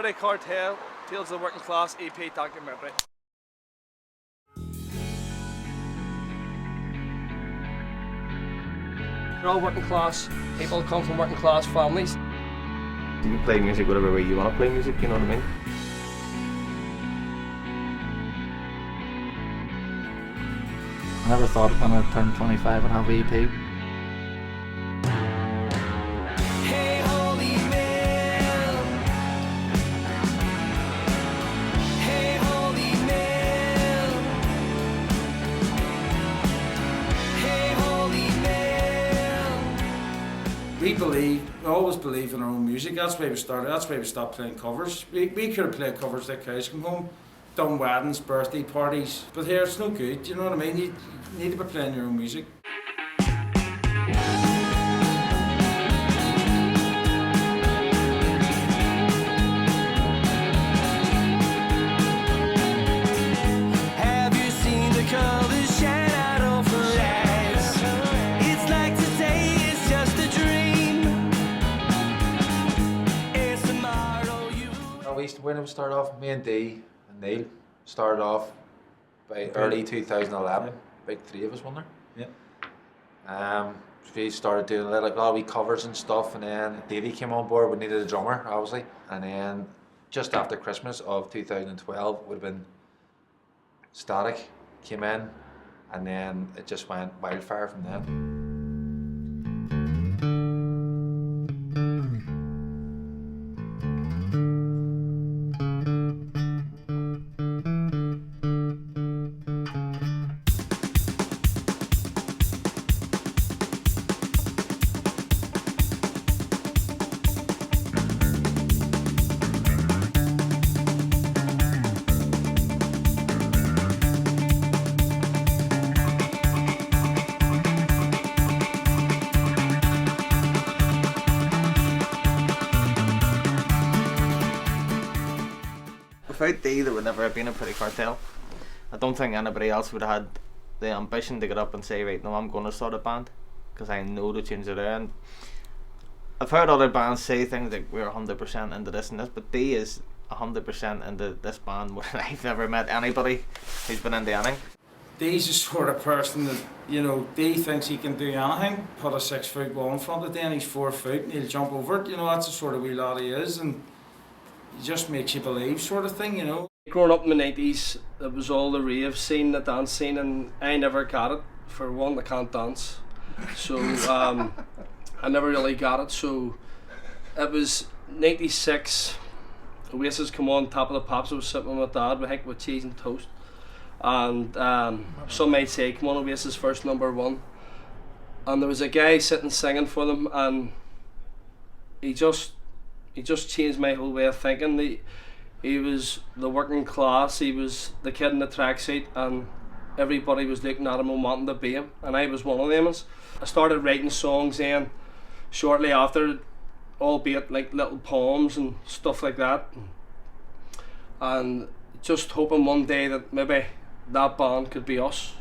Pretty Cartel, Tales of the Working Class EP documentary. We're all working class people, come from working class families. You can play music whatever way you want to play music, you know what I mean? I never thought when I turned 25 I'd have an EP. Hey, holy man. Hey, holy man. Hey, holy man. We always believe in our own music. That's why we started. That's why we stopped playing covers. We could have played covers like Cows Come Home, done weddings, birthday parties. But here it's no good, you know what I mean? You need to be playing your own music. Have you seen the colors shine out of her eyes? It's like today is just a dream. And tomorrow you. When we started off, me and Dee and Neil started off by early 2011. About 3 of us, wasn't there? Yeah. We started doing a lot of wee covers and stuff, and then Davey came on board. We needed a drummer, obviously, and then just after Christmas of 2012 would have been Static came in, and then it just went wildfire from then. Without Dee, there would never have been a Pretty Cartel. I don't think anybody else would have had the ambition to get up and say, right, no, I'm going to start a band, because I know the tunes are there. And I've heard other bands say things like we're 100% into this and this, but Dee is 100% into this band more than I've ever met anybody who's been into anything. Dee's the sort of person that, you know, Dee thinks he can do anything. Put a 6-foot wall in front of Dee and he's 4 foot and he'll jump over it. You know, that's the sort of wee lad he is, and he just makes you believe, sort of thing, you know. Growing up in the 90s, it was all the rave scene, the dance scene, and I never got it. For one, I can't dance, so I never really got it. So it was 96, Oasis come on, Top of the Pops. I was sitting with my dad, I think, with cheese and toast, and some might say, come on, Oasis first #1, and there was a guy sitting singing for them, and he just changed my whole way of thinking. He was the working class, he was the kid in the tracksuit, and everybody was looking at him and wanting to be him, and I was one of them. I started writing songs then shortly after, albeit like little poems and stuff like that, and just hoping one day that maybe that band could be us.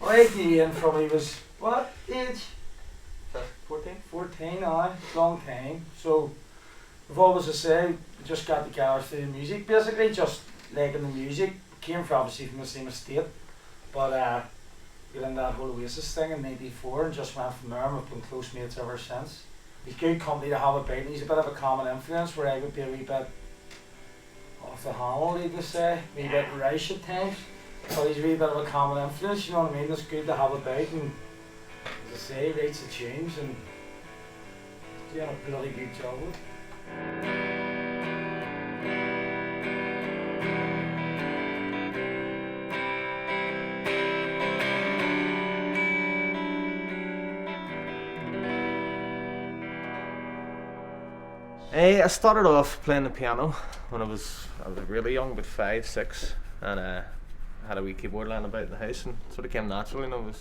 I knew Ian from he was, what age? 14? 14, long time. So we've always to say, we just got together through the music, basically, just liking the music. Came from obviously from the same estate, but got in that whole Oasis thing in '94 and just went from there, and we've been close mates ever since. He's good company to have about, and he's a bit of a common influence where I would be a wee bit off the handle, need to say, a wee bit rash at times, but he's a wee bit of a common influence, you know what I mean? It's good to have about, and as I say, writes the tunes and doing a bloody good job with it. I started off playing the piano when I was really young, about 5, 6, and I had a wee keyboard lying about in the house, and sort of came naturally, and I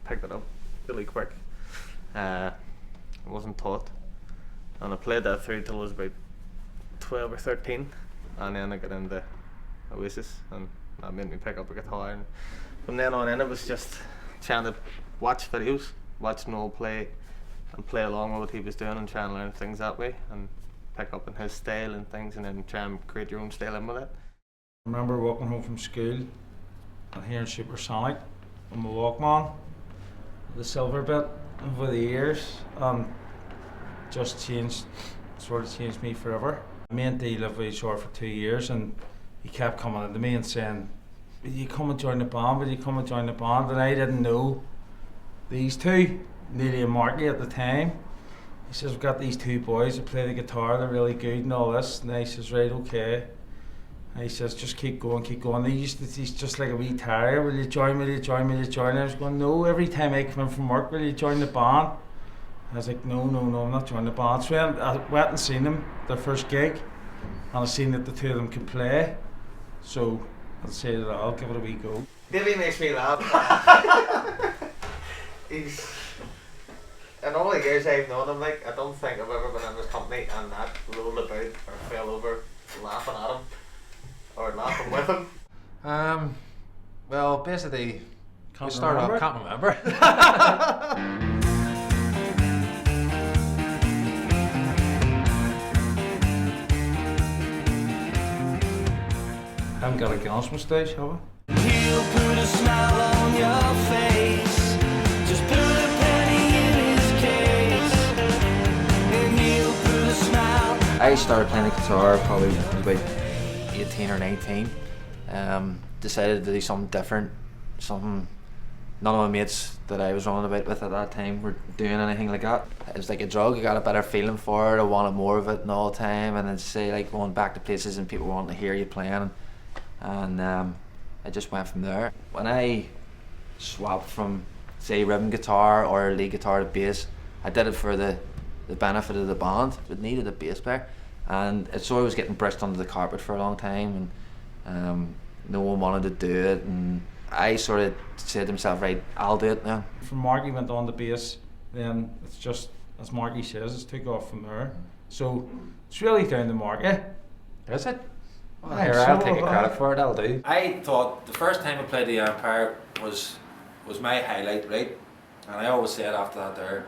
picked it up really quick. I wasn't taught, and I played that through till I was about 12 or 13, and then I got into Oasis, and that made me pick up a guitar, and from then on in it was just trying to watch videos, watch Noel play, and play along with what he was doing and try and learn things that way and pick up on his style and things and then try and create your own style in with it. I remember walking home from school and hearing Supersonic on my Walkman, the silver bit over the years, just sort of changed me forever. Me and Dee lived with each other for 2 years, and he kept coming into me and saying, will you come and join the band, will you come and join the band? And I didn't know these two, Neely and Marky at the time. He says, we've got these two boys that play the guitar, they're really good and all this. And I says, right, okay. And he says, just keep going, keep going. He's just like a wee terrier, will you join me, will you join me, will you join me? I was going, no, every time I come in from work, will you join the band? I was like, no, I'm not joining the band. So I went and seen them, their first gig, and I seen that the two of them could play. So I said, I'll give it a wee go. Davey makes me laugh. He's, in all the years I've known him, like, I don't think I've ever been in his company and not rolled about or fell over laughing at him or laughing with him. Well, basically, Can't can't remember. I haven't got a Guinness moustache, have I? He'll put a smile on your face. Just put a penny in his case, and he'll put a smile. I started playing the guitar probably about 18 or 19. Decided to do something different, something none of my mates that I was running about with at that time were doing anything like that. It was like a drug. I got a better feeling for it. I wanted more of it all the time, and then say like going back to places and people wanting to hear you playing, and I just went from there. When I swapped from say rhythm guitar or lead guitar to bass, I did it for the benefit of the band. It needed a bass player, and it sort of was getting brushed under the carpet for a long time, and no one wanted to do it, and I sort of said to myself, right, I'll do it now. From Marky went on the bass, then it's just, as Marky says, it's took off from there. So it's really down to Marky. Is it? I Here, think I'll so, take a but- credit for it, I'll do. I thought the first time I played the Empire was my highlight, right? And I always said after that there,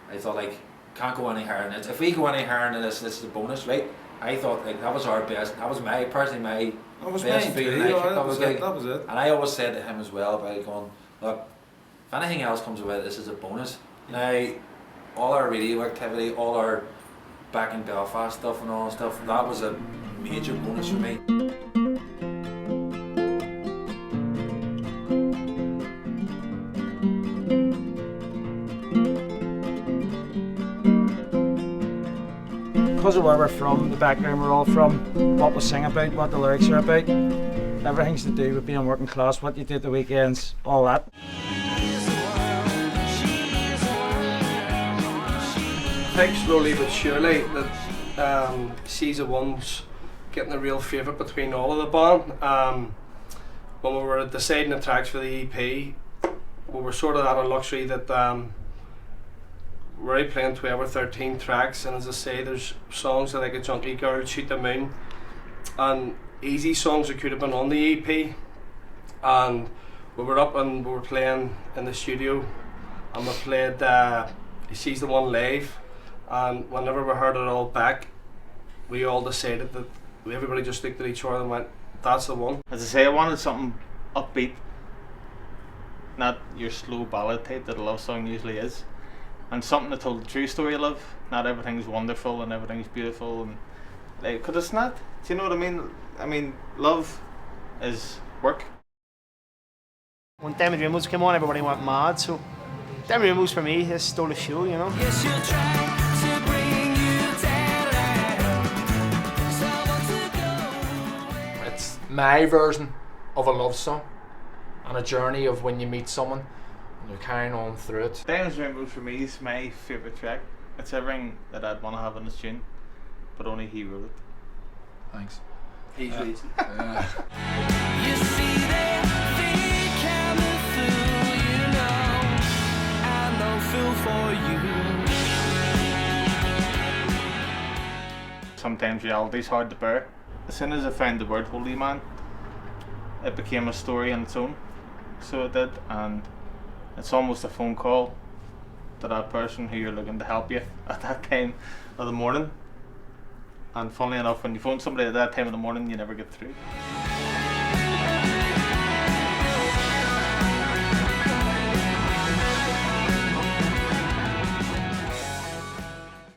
I thought like, can't go any higher than this. If we go any higher than this is a bonus, right? I thought like that was our best, that was my, personally my best feeling. That was it. And I always said to him as well about going, look, if anything else comes away, this is a bonus. Now, all our radio activity, all our back in Belfast stuff and all that stuff, that was a major bonus for me. Because of where we're from, the background we're all from, what we sing about, what the lyrics are about, everything's to do with being working class, what you do at the weekends, all that. I think slowly but surely that Season 1's getting a real favourite between all of the band. When we were deciding the tracks for the EP, we were sort of at a luxury that we're already playing 12 or 13 tracks, and as I say, there's songs like A Junkie Girl, Shoot the Moon, and easy songs that could have been on the EP. And we were up and we were playing in the studio, and we played Season 1 live, and whenever we heard it all back, we all decided that everybody just looked at each other and went, that's the one. As I say, I wanted something upbeat, not your slow ballad type that a love song usually is, and something that told the true story of love. Not everything's wonderful and everything's beautiful, and like, 'cause it's not. Do you know what I mean? I mean, love is work. When Demi Rainbows came on, everybody went mad, so Demi Rainbows for me has stole the show, you know. Yes, she'll try to bring you down. Someone to go. It's my version of a love song and a journey of when you meet someone and you're carrying on through it. Diamonds and Rainbows for me is my favourite track. It's everything that I'd want to have in this tune, but only he wrote it. Thanks. He's reason. You see that thing coming through, you know, I'm no fool for you. Sometimes reality's hard to bear. As soon as I found the word holy man, it became a story on its own. So it did, and it's almost a phone call to that person who you're looking to help you at that time of the morning. And funnily enough, when you phone somebody at that time of the morning, you never get through.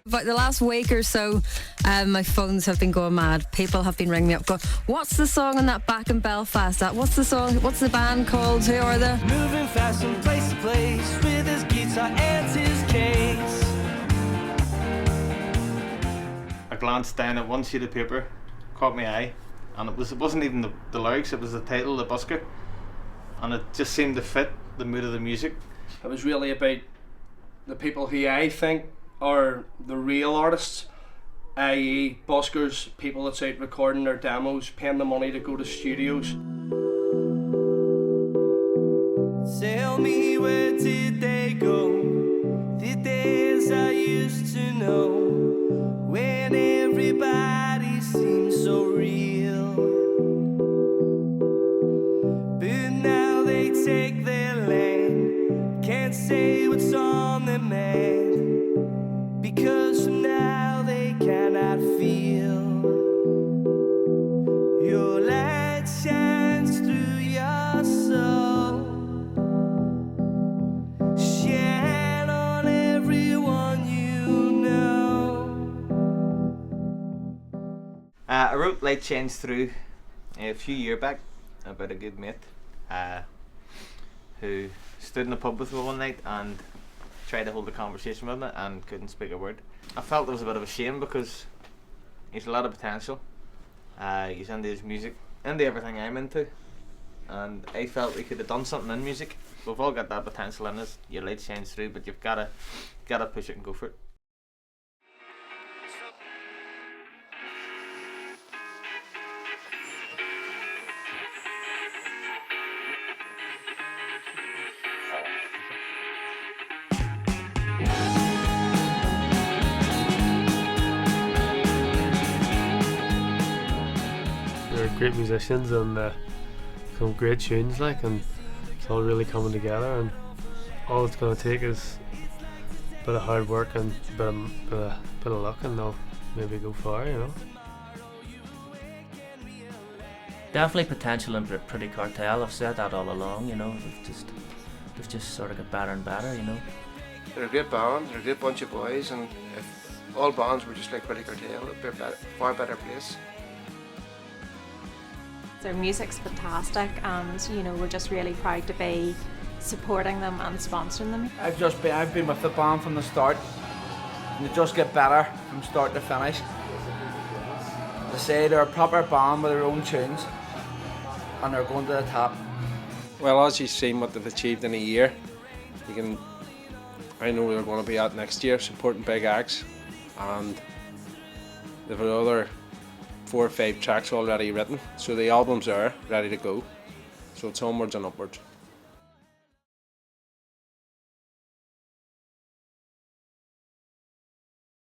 About the last week or so, my phones have been going mad. People have been ringing me up going, what's the song on that back in Belfast? What's the song? What's the band called? Who are they? Moving fast from place to place with his guitar and his case. I glanced down at one sheet of paper, caught my eye, and it wasn't even the lyrics, it was the title, the busker, and it just seemed to fit the mood of the music. It was really about the people who I think are the real artists, i.e. buskers, people that's out recording their demos, paying the money to go to studios. Tell me, where did they go? The days I used to know, when everybody seemed so real. But now they take their land, can't say what's on their mind, because now they cannot feel. Your light shines through your soul, shine on everyone you know. I wrote Light Shines Through a few years back about a good mate who stood in a pub with me one night and tried to hold a conversation with me and couldn't speak a word. I felt it was a bit of a shame because he's a lot of potential. He's into his music, into everything I'm into, and I felt we could have done something in music. We've all got that potential in us. Your light shines through, but you've gotta push it and go for it. They're great musicians and some great tunes, like, and it's all really coming together, and all it's going to take is a bit of hard work and a bit of luck, and they'll maybe go far, you know. Definitely potential in Pretty Cartel. I've said that all along, you know. They've just sort of got better and better, you know. They're a great band, they're a great bunch of boys, and if all bands were just like Pretty Cartel, it'd be a far better place. Their music's fantastic, and you know, we're just really proud to be supporting them and sponsoring them. I've been with the band from the start, and they just get better from start to finish. They say they're a proper band with their own tunes, and they're going to the top. Well, as you've seen what they've achieved in a year, I know they're going to be out next year supporting big acts, and they've another 4 or 5 tracks already written, so the album's there, ready to go. So it's onwards and upwards.